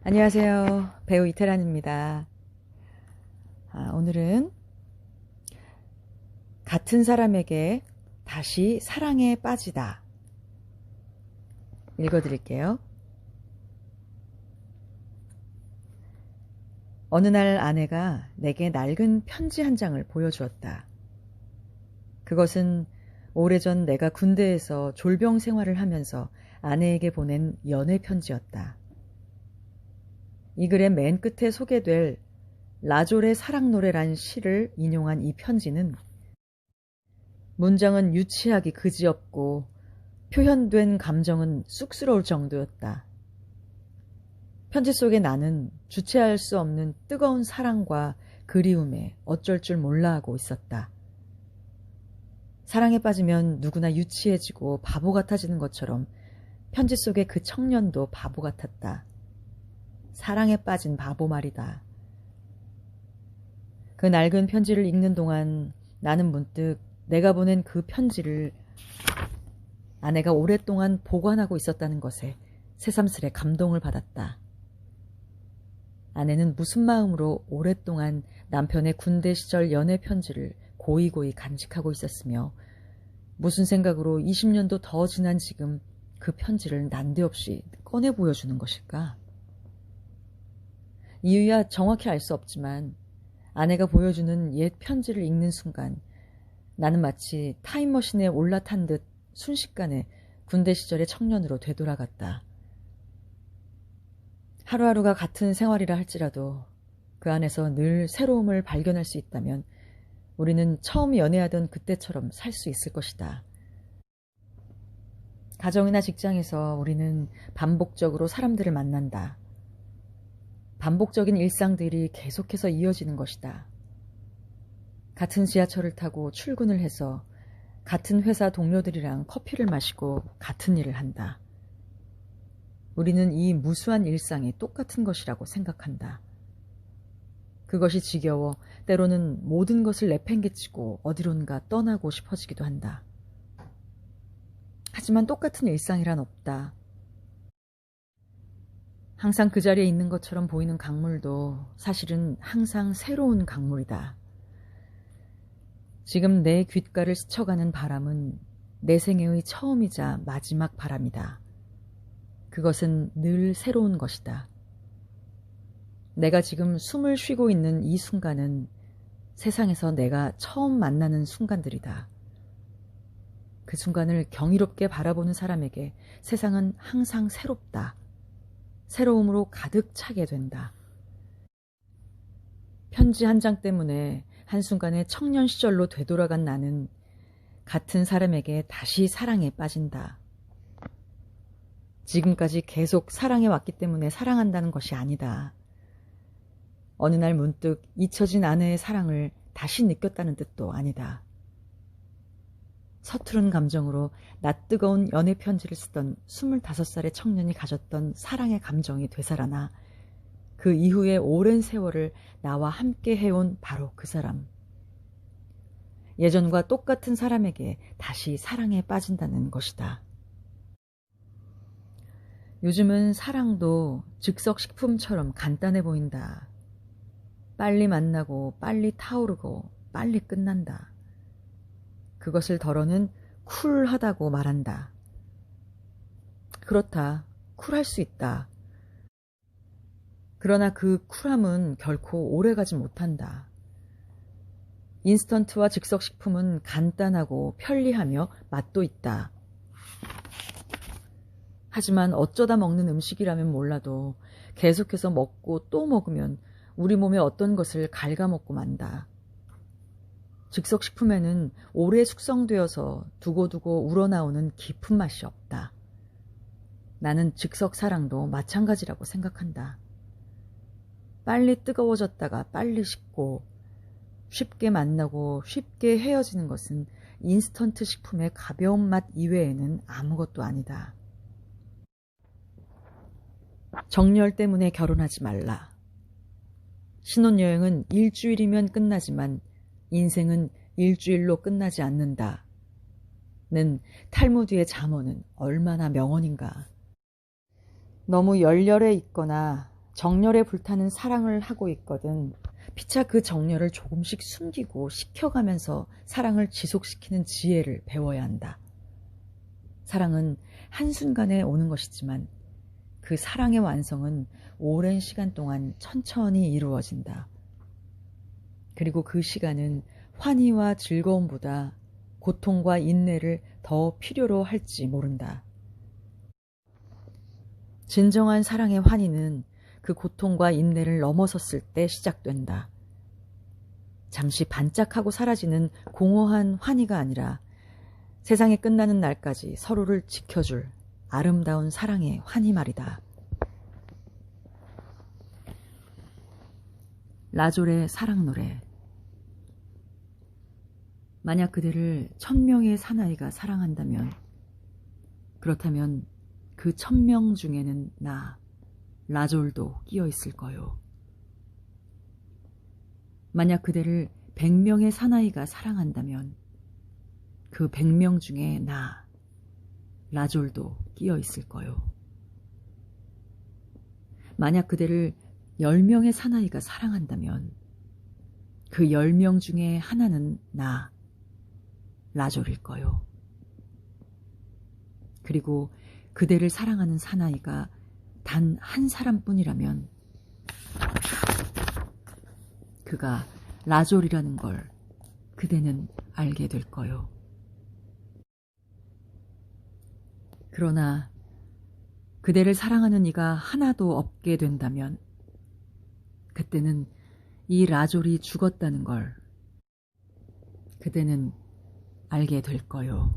안녕하세요. 배우 이태란입니다. 오늘은 같은 사람에게 다시 사랑에 빠지다 읽어드릴게요. 어느 날 아내가 내게 낡은 편지 한 장을 보여주었다. 그것은 오래전 내가 군대에서 졸병 생활을 하면서 아내에게 보낸 연애 편지였다. 이 글의 맨 끝에 소개될 라졸의 사랑노래란 시를 인용한 이 편지는 문장은 유치하기 그지없고 표현된 감정은 쑥스러울 정도였다. 편지 속에 나는 주체할 수 없는 뜨거운 사랑과 그리움에 어쩔 줄 몰라 하고 있었다. 사랑에 빠지면 누구나 유치해지고 바보 같아지는 것처럼 편지 속의 그 청년도 바보 같았다. 사랑에 빠진 바보 말이다. 그 낡은 편지를 읽는 동안 나는 문득 내가 보낸 그 편지를 아내가 오랫동안 보관하고 있었다는 것에 새삼스레 감동을 받았다. 아내는 무슨 마음으로 오랫동안 남편의 군대 시절 연애 편지를 고이고이 간직하고 있었으며 무슨 생각으로 20년도 더 지난 지금 그 편지를 난데없이 꺼내 보여주는 것일까? 이유야 정확히 알 수 없지만 아내가 보여주는 옛 편지를 읽는 순간 나는 마치 타임머신에 올라탄 듯 순식간에 군대 시절의 청년으로 되돌아갔다. 하루하루가 같은 생활이라 할지라도 그 안에서 늘 새로움을 발견할 수 있다면 우리는 처음 연애하던 그때처럼 살 수 있을 것이다. 가정이나 직장에서 우리는 반복적으로 사람들을 만난다. 반복적인 일상들이 계속해서 이어지는 것이다. 같은 지하철을 타고 출근을 해서 같은 회사 동료들이랑 커피를 마시고 같은 일을 한다. 우리는 이 무수한 일상이 똑같은 것이라고 생각한다. 그것이 지겨워 때로는 모든 것을 내팽개치고 어디론가 떠나고 싶어지기도 한다. 하지만 똑같은 일상이란 없다. 항상 그 자리에 있는 것처럼 보이는 강물도 사실은 항상 새로운 강물이다. 지금 내 귓가를 스쳐가는 바람은 내 생애의 처음이자 마지막 바람이다. 그것은 늘 새로운 것이다. 내가 지금 숨을 쉬고 있는 이 순간은 세상에서 내가 처음 만나는 순간들이다. 그 순간을 경이롭게 바라보는 사람에게 세상은 항상 새롭다. 새로움으로 가득 차게 된다. 편지 한 장 때문에 한순간에 청년 시절로 되돌아간 나는 같은 사람에게 다시 사랑에 빠진다. 지금까지 계속 사랑해 왔기 때문에 사랑한다는 것이 아니다. 어느 날 문득 잊혀진 아내의 사랑을 다시 느꼈다는 뜻도 아니다. 서투른 감정으로 낯뜨거운 연애 편지를 쓰던 25살의 청년이 가졌던 사랑의 감정이 되살아나 그 이후의 오랜 세월을 나와 함께 해온 바로 그 사람. 예전과 똑같은 사람에게 다시 사랑에 빠진다는 것이다. 요즘은 사랑도 즉석식품처럼 간단해 보인다. 빨리 만나고 빨리 타오르고 빨리 끝난다. 그것을 덜어는 쿨하다고 말한다. 그렇다. 쿨할 수 있다. 그러나 그 쿨함은 결코 오래가지 못한다. 인스턴트와 즉석식품은 간단하고 편리하며 맛도 있다. 하지만 어쩌다 먹는 음식이라면 몰라도 계속해서 먹고 또 먹으면 우리 몸에 어떤 것을 갉아먹고 만다. 즉석식품에는 오래 숙성되어서 두고두고 우러나오는 깊은 맛이 없다. 나는 즉석사랑도 마찬가지라고 생각한다. 빨리 뜨거워졌다가 빨리 식고 쉽게 만나고 쉽게 헤어지는 것은 인스턴트 식품의 가벼운 맛 이외에는 아무것도 아니다. 정열 때문에 결혼하지 말라. 신혼여행은 일주일이면 끝나지만 인생은 일주일로 끝나지 않는다. 는 탈무드의 잠언은 얼마나 명언인가. 너무 열렬해 있거나 정열에 불타는 사랑을 하고 있거든 피차 그 정열을 조금씩 숨기고 식혀가면서 사랑을 지속시키는 지혜를 배워야 한다. 사랑은 한순간에 오는 것이지만 그 사랑의 완성은 오랜 시간 동안 천천히 이루어진다. 그리고 그 시간은 환희와 즐거움보다 고통과 인내를 더 필요로 할지 모른다. 진정한 사랑의 환희는 그 고통과 인내를 넘어섰을 때 시작된다. 잠시 반짝하고 사라지는 공허한 환희가 아니라 세상이 끝나는 날까지 서로를 지켜줄 아름다운 사랑의 환희 말이다. 라졸의 사랑 노래. 만약 그대를 1000명의 사나이가 사랑한다면, 그렇다면 그 1000명 중에는 나, 라졸도 끼어 있을 거요. 만약 그대를 100명의 사나이가 사랑한다면 그 100명 중에 나, 라졸도 끼어 있을 거요. 만약 그대를 10명의 사나이가 사랑한다면 그 10명 중에 하나는 나, 라졸일 거요. 그리고 그대를 사랑하는 사나이가 단 한 사람뿐이라면 그가 라졸이라는 걸 그대는 알게 될 거요. 그러나 그대를 사랑하는 이가 하나도 없게 된다면 그때는 이 라졸이 죽었다는 걸 그대는 알게 될 거요.